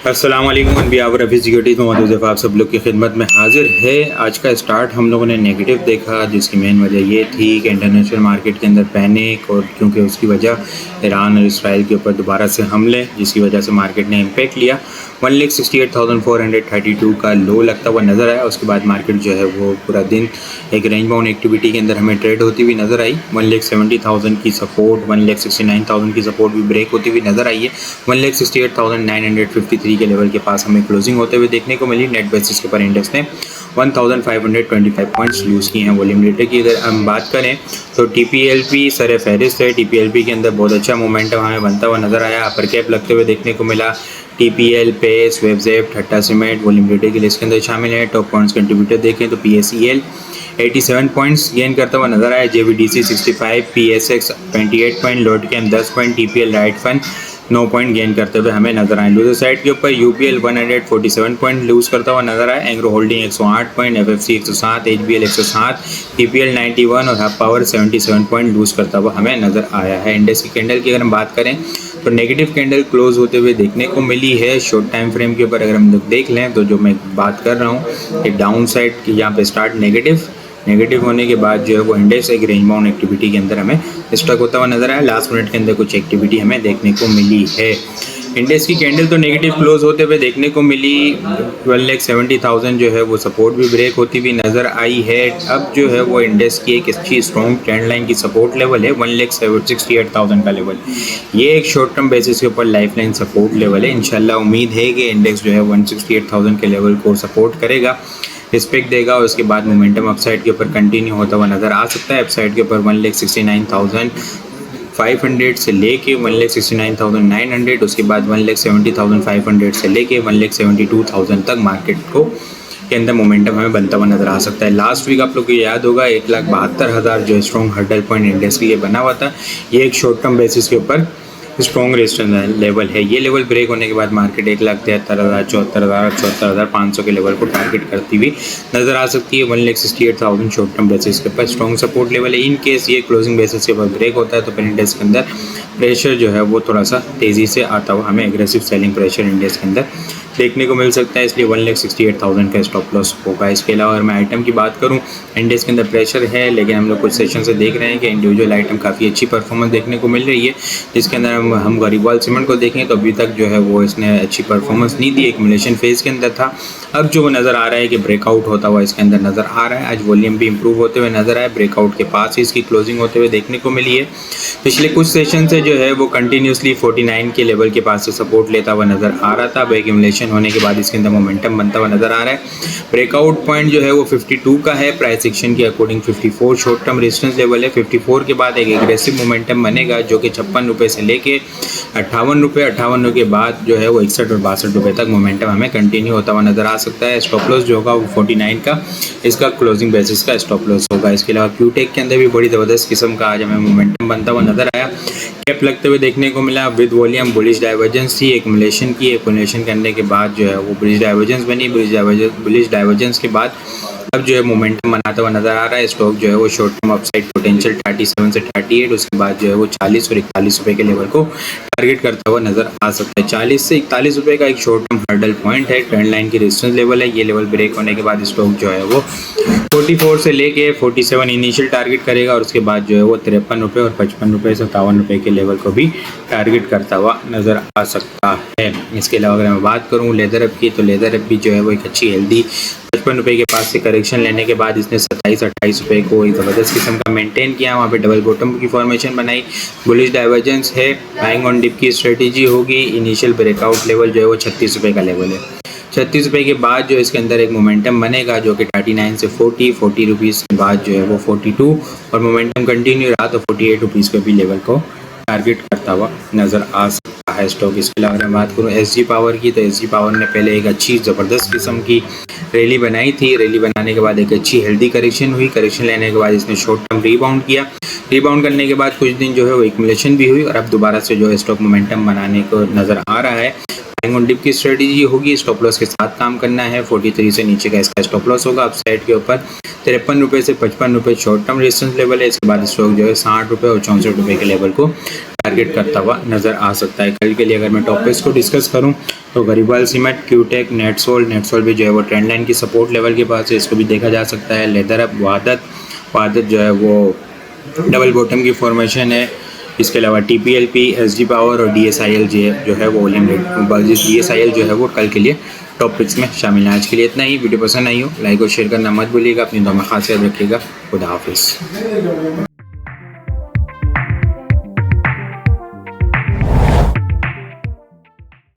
अस्सलाम वालेकुम बियावर अफी सिक्योरिटीज़ में मौजूद आप सब लोग की खिदमत में हाजिर है। आज का स्टार्ट हम लोगों ने नेगेटिव देखा, जिसकी मेन वजह ये थी कि इंटरनेशनल मार्केट के अंदर पैनिक और क्योंकि उसकी वजह ईरान और इसराइल के ऊपर दोबारा से हमले, जिसकी वजह से मार्केट ने इम्पैक्ट लिया। 1,68,432 का लो लगता हुआ नज़र आया। उसके बाद मार्केट जो है वो पूरा दिन एक रेंज बाउंड एक्टिविटी के अंदर हमें ट्रेड होती हुई नज़र आई। 1,70,000 की सपोर्ट, 1,69,000 की सपोर्ट भी ब्रेक होती हुई नज़र आई है। 1,68,953 के लेवल के पास हमें क्लोजिंग होते हुए देखने को मिली। नेट बेसिस के ऊपर इंडेक्स ने 1,525 पॉइंट्स लूज़ किए हैं। वॉल्यूम डेटा की अगर हम बात करें तो TPLP सर फहरिस्त है। TPLP के अंदर बहुत अच्छा मोमेंटम हमें बनता हुआ नज़र आया, अपर कैप लगते हुए देखने को मिला। TPL, पेस, वेबजेप, ठट्टा सीमेंट वॉल्यूम डेटा की लिस्ट के अंदर शामिल है। टॉप पॉइंट्स कंट्रीब्यूटर देखें तो PSEL 87 पॉइंट्स गेन करता हुआ नजर आया। JVDC 65, PSX 28 point, Lotte Chem 10 point, TPL right fund 9 point gain करते हुए हमें नजर आए। लूजर साइड के ऊपर UPL 147 पॉइंट लूज करता हुआ नजर आया। Engro holding 108 point, FFC 107, HBL 107, TPL 91 और हब पावर 77 पॉइंट लूज करता हुआ हमें नजर आया है। इंडेक्स की कैंडल की अगर हम बात करें तो नेगेटिव कैंडल क्लोज होते हुए देखने को मिली है। शॉर्ट टाइम फ्रेम के ऊपर अगर हम लोग देख लें तो जो मैं बात कर रहा हूँ कि डाउन साइड की यहाँ पे स्टार्ट नेगेटिव होने के बाद जो है वो इंडेक्स एक रेंज बाउंड एक्टिविटी के अंदर हमें स्टक होता हुआ नजर आया। लास्ट मिनट के अंदर कुछ एक्टिविटी हमें देखने को मिली है। इंडेक्स की कैंडल तो नेगेटिव क्लोज होते हुए देखने को मिली। 1,70,000 जो है वो सपोर्ट भी ब्रेक होती हुई नज़र आई है। अब जो है वो इंडेक्स की एक अच्छी स्ट्रॉन्ग ट्रेंड लाइन की सपोर्ट लेवल है 1,68,000 का लेवल। ये एक शॉर्ट टर्म बेसिस के ऊपर लाइफ लाइन सपोर्ट लेवल है। इंशाल्लाह उम्मीद है कि इंडेक्स जो है 168,000 के लेवल को सपोर्ट करेगा, रिस्पेक्ट देगा और उसके बाद मोमेंटम अपसाइड के ऊपर कंटिन्यू होता हुआ नज़र आ सकता है। अपसाइड के ऊपर 1,69,500 से लेके 1,69,900, उसके बाद 1,70,500 से लेके 1,72,000 तक मार्केट को के अंदर मोमेंटम हमें बनता हुआ नजर आ सकता है। लास्ट वीक आप लोग को याद होगा 1,72,000 जो स्ट्रॉन्ग हर्डल पॉइंट इंडेक्स के लिए बना हुआ था, ये एक शॉर्ट टर्म बेसिस के ऊपर स्ट्रॉन्ग रेजिस्टेंस लेवल है। ये लेवल ब्रेक होने के बाद मार्केट 1,73,000, 74,000, 74,500 के लेवल को टारगेट करती हुई नजर आ सकती है। 1,68,000 शॉर्ट टर्म बेसिस के ऊपर स्ट्रॉन्ग सपोर्ट लेवल है। इन केस ये क्लोजिंग बेसिस के ऊपर ब्रेक होता है तो फिर इंडेक्स के अंदर प्रेशर जो है वो थोड़ा सा तेज़ी से आता हुआ हमें एग्रेसिव सेलिंग प्रेशर इंडेक्स के अंदर देखने को मिल सकता है, इसलिए 1,68,000 का स्टॉप लॉस होगा। इसके अलावा अगर मैं आइटम की बात करूं, इंडेक्स के अंदर प्रेशर है, लेकिन हम लोग कुछ सेशन से देख रहे हैं कि इंडिविजुअल आइटम काफ़ी अच्छी परफॉर्मेंस देखने को मिल रही है। जिसके अंदर हम गरीबवाल सीमेंट को देखें तो अभी तक जो है वो इसने अच्छी परफॉर्मेंस नहीं दी, एक्युमुलेशन फेज़ के अंदर था। अब जो नज़र आ रहा है कि ब्रेकआउट होता हुआ इसके अंदर नज़र आ रहा है। आज वॉल्यूम भी इंप्रूव होते हुए नज़र आया, ब्रेकआउट के पास ही इसकी क्लोजिंग होते हुए देखने को मिली है। पिछले कुछ सेशन से जो है वो कंटिन्यूसली 49 के लेवल के पास से सपोर्ट लेता हुआ नज़र आ रहा था। अब एक्युमुलेशन होने के बाद इसके अंदर मोमेंटम बनता हुआ नज़र आ रहा है। ब्रेकआउट पॉइंट जो है वो 52 का है, प्राइस एक्शन के according 54 short term resistance level है। 54 के बाद एक एग्रेसिव मोमेंटम बनेगा जो कि 56 रुपये से लेके 58 रुपये, 58 के बाद जो है वो 61 और 62 रुपये तक मोमेंटम हमें कंटिन्यू होता हुआ नज़र आ सकता है। स्टॉप लॉस जो होगा वो 49 का इसका क्लोजिंग बेसिस का स्टॉप लॉस होगा। इसके अलावा क्यूटेक के अंदर भी बड़ी ज़बरदस्त किस्म का आज हमें मोमेंटम बनता हुआ नज़र आया, कैप लगते हुए देखने को मिला। विद वॉल्यूम बुलिश डाइवर्जेंस थी, एक्युमुलेशन करने के बाद जो है वो बुलिश डाइवर्जेंस बनी। बुलिश डाइवर्जेंस के बाद अब जो है मोमेंटम बनाता हुआ नजर आ रहा है। स्टॉक जो है वो शॉर्ट टर्म अपसाइड पोटेंशियल 37 से 38, उसके बाद जो है वो 40 और 41 रुपये के लेवल को टारगेट करता हुआ नजर आ सकता है। 40 से 41 रुपये का एक शॉर्ट टर्म हर्डल पॉइंट है, ट्रेंड लाइन की रेजिस्टेंस लेवल है। ये लेवल ब्रेक होने के बाद स्टॉक जो है वो 44 से लेके 47 इनिशियल टारगेट करेगा और उसके बाद जो है वो 53 रुपये और 55 रुपये से 57 रुपये के लेवल को भी टारगेट करता हुआ नजर आ सकता है। इसके अलावा अगर मैं बात करूँ लेदर अप की, तो लेदर अप भी जो है वो एक अच्छी हेल्दी 55 रुपये के पास से करेक्शन लेने के बाद इसने 27-28 रुपये को एक ज़बरदस्त किस्म का मेंटेन किया। वहाँ पे डबल बॉटम की फॉर्मेशन बनाई, बुलिश डाइवर्जेंस है, बाइंग ऑन डिप की स्ट्रेटेजी होगी। इनिशियल ब्रेकआउट लेवल जो है वो 36 रुपये का लेवल है। 36 रुपये के बाद जो इसके अंदर एक मोमेंटम बनेगा जो कि 39 से 40 रुपीज़ के बाद जो है वो 42 और मोमेंटम कंटिन्यू रहा तो 48 रुपीज़ पे भी लेवल को टारगेट करता हुआ नज़र आ सकता है स्टॉक। इसके अलावा मैं बात करूँ SG पावर की, तो SG पावर ने पहले एक अच्छी ज़बरदस्त किस्म की रैली बनाई थी। रैली बनाने के बाद एक अच्छी हेल्दी करेक्शन हुई। करेक्शन लेने के बाद इसने शॉर्ट टर्म रिबाउंड किया। रिबाउंड करने के बाद कुछ दिन जो है वो एक्युमुलेशन भी हुई और अब दोबारा से जो है स्टॉक मोमेंटम बनाने को नज़र आ रहा है। बाइंग ऑन डिप की स्ट्रेटेजी होगी, स्टॉप लॉस के साथ काम करना है। 43 से नीचे का इसका स्टॉप लॉस होगा। अपसाइड के ऊपर 53 रुपये से 55 रुपये शॉर्ट टर्म रेजिस्टेंस लेवल है। इसके बाद स्टॉक जो है 60 रुपये और 64 रुपये के लेवल को टारगेट करता हुआ नज़र आ सकता है। कल के लिए अगर मैं टॉप पिक्स को डिस्कस करूं तो गरीबाल सीमेंट, क्यूटेक, नेटसोल भी जो है वो ट्रेंड लाइन की सपोर्ट लेवल के पास है, इसको भी देखा जा सकता है। लेदर अप, वादत जो है वो डबल बॉटम की फॉर्मेशन है। इसके अलावा TPLP, SG पावर और DSIL जो है वो DSIL जो है वो कल के लिए टॉप पिक्स में शामिल है। आज के लिए इतना ही। वीडियो पसंद आई हो लाइक और शेयर करना मत भूलिएगा। अपनी दुआ में खास याद रखिएगा। खुदा हाफिज़।